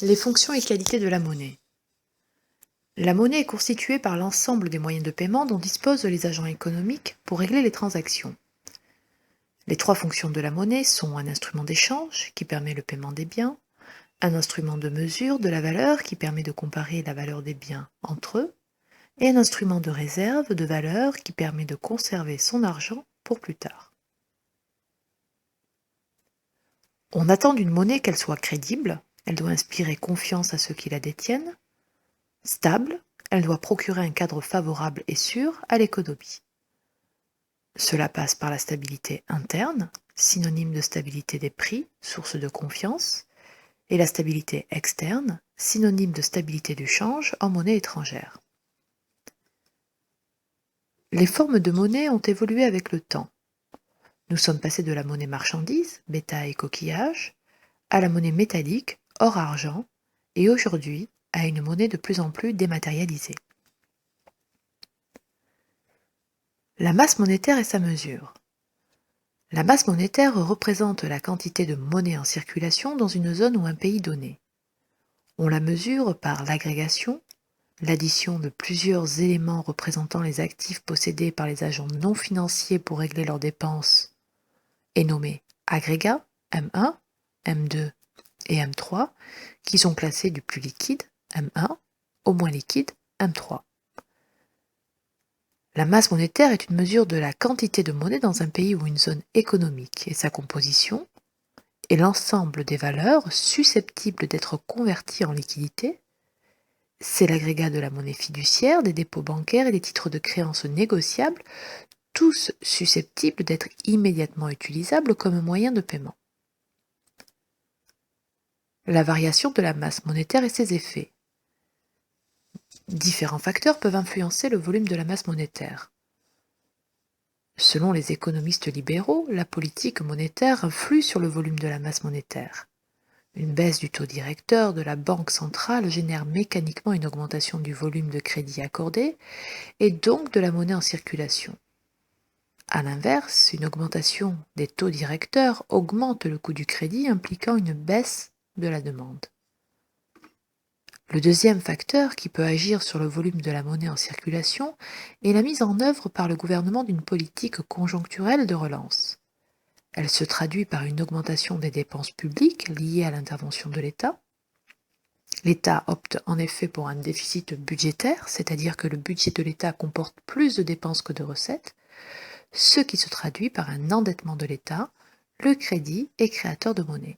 Les fonctions et qualités de la monnaie. La monnaie est constituée par l'ensemble des moyens de paiement dont disposent les agents économiques pour régler les transactions. Les trois fonctions de la monnaie sont un instrument d'échange qui permet le paiement des biens, un instrument de mesure de la valeur qui permet de comparer la valeur des biens entre eux, et un instrument de réserve de valeur qui permet de conserver son argent pour plus tard. On attend d'une monnaie qu'elle soit crédible, elle doit inspirer confiance à ceux qui la détiennent. Stable, elle doit procurer un cadre favorable et sûr à l'économie. Cela passe par la stabilité interne, synonyme de stabilité des prix, source de confiance, et la stabilité externe, synonyme de stabilité du change en monnaie étrangère. Les formes de monnaie ont évolué avec le temps. Nous sommes passés de la monnaie marchandise, bétail et coquillage, à la monnaie métallique, or-argent, et aujourd'hui à une monnaie de plus en plus dématérialisée. La masse monétaire et sa mesure. La masse monétaire représente la quantité de monnaie en circulation dans une zone ou un pays donné. On la mesure par l'agrégation, l'addition de plusieurs éléments représentant les actifs possédés par les agents non financiers pour régler leurs dépenses est nommée agrégat, M1, M2 et M3, qui sont classés du plus liquide, M1, au moins liquide, M3. La masse monétaire est une mesure de la quantité de monnaie dans un pays ou une zone économique et sa composition est l'ensemble des valeurs susceptibles d'être converties en liquidité. C'est l'agrégat de la monnaie fiduciaire, des dépôts bancaires et des titres de créance négociables, tous susceptibles d'être immédiatement utilisables comme moyen de paiement. La variation de la masse monétaire et ses effets. Différents facteurs peuvent influencer le volume de la masse monétaire. Selon les économistes libéraux, la politique monétaire influe sur le volume de la masse monétaire. Une baisse du taux directeur de la Banque centrale génère mécaniquement une augmentation du volume de crédit accordé et donc de la monnaie en circulation. A l'inverse, une augmentation des taux directeurs augmente le coût du crédit impliquant une baisse de la demande. Le deuxième facteur qui peut agir sur le volume de la monnaie en circulation est la mise en œuvre par le gouvernement d'une politique conjoncturelle de relance. Elle se traduit par une augmentation des dépenses publiques liées à l'intervention de l'État. L'État opte en effet pour un déficit budgétaire, c'est-à-dire que le budget de l'État comporte plus de dépenses que de recettes, ce qui se traduit par un endettement de l'État. Le crédit est créateur de monnaie.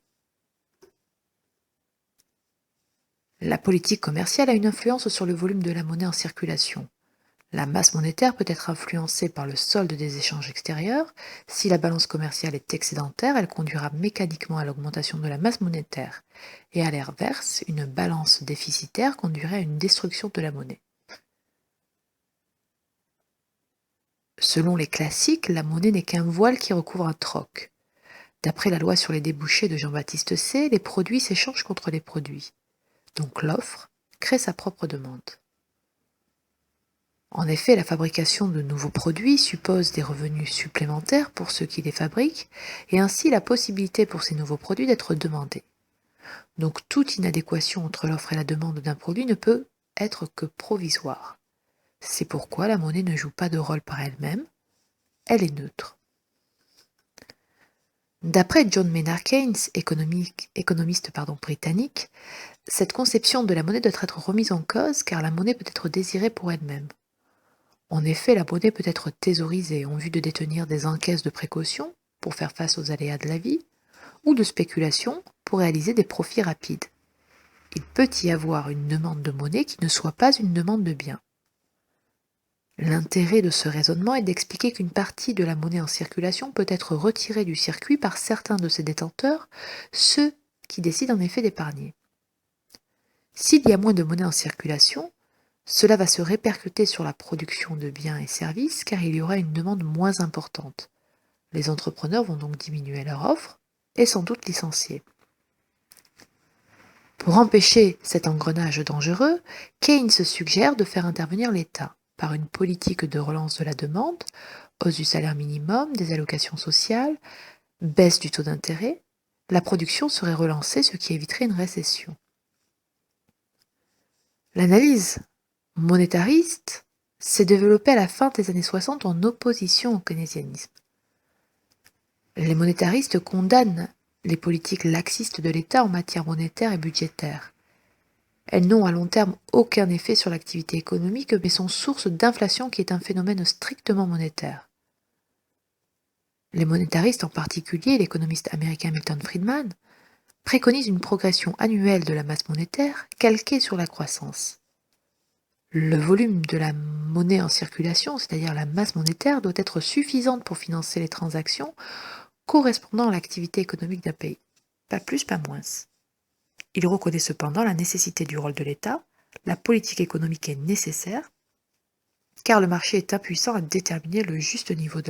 La politique commerciale a une influence sur le volume de la monnaie en circulation. La masse monétaire peut être influencée par le solde des échanges extérieurs. Si la balance commerciale est excédentaire, elle conduira mécaniquement à l'augmentation de la masse monétaire. Et à l'inverse, une balance déficitaire conduirait à une destruction de la monnaie. Selon les classiques, la monnaie n'est qu'un voile qui recouvre un troc. D'après la loi sur les débouchés de Jean-Baptiste C, les produits s'échangent contre les produits. Donc l'offre crée sa propre demande. En effet, la fabrication de nouveaux produits suppose des revenus supplémentaires pour ceux qui les fabriquent et ainsi la possibilité pour ces nouveaux produits d'être demandés. Donc toute inadéquation entre l'offre et la demande d'un produit ne peut être que provisoire. C'est pourquoi la monnaie ne joue pas de rôle par elle-même, elle est neutre. D'après John Maynard Keynes, économiste britannique, cette conception de la monnaie doit être remise en cause car la monnaie peut être désirée pour elle-même. En effet, la monnaie peut être thésaurisée en vue de détenir des encaisses de précaution pour faire face aux aléas de la vie ou de spéculation pour réaliser des profits rapides. Il peut y avoir une demande de monnaie qui ne soit pas une demande de biens. L'intérêt de ce raisonnement est d'expliquer qu'une partie de la monnaie en circulation peut être retirée du circuit par certains de ses détenteurs, ceux qui décident en effet d'épargner. S'il y a moins de monnaie en circulation, cela va se répercuter sur la production de biens et services car il y aura une demande moins importante. Les entrepreneurs vont donc diminuer leur offre et sans doute licencier. Pour empêcher cet engrenage dangereux, Keynes suggère de faire intervenir l'État par une politique de relance de la demande, hausse du salaire minimum, des allocations sociales, baisse du taux d'intérêt. La production serait relancée, ce qui éviterait une récession. L'analyse monétariste s'est développée à la fin des années 60 en opposition au keynésianisme. Les monétaristes condamnent les politiques laxistes de l'État en matière monétaire et budgétaire. Elles n'ont à long terme aucun effet sur l'activité économique, mais sont source d'inflation qui est un phénomène strictement monétaire. Les monétaristes, en particulier l'économiste américain Milton Friedman, préconisent une progression annuelle de la masse monétaire calquée sur la croissance. Le volume de la monnaie en circulation, c'est-à-dire la masse monétaire, doit être suffisante pour financer les transactions correspondant à l'activité économique d'un pays. Pas plus, pas moins. Il reconnaît cependant la nécessité du rôle de l'État. La politique économique est nécessaire, car le marché est impuissant à déterminer le juste niveau de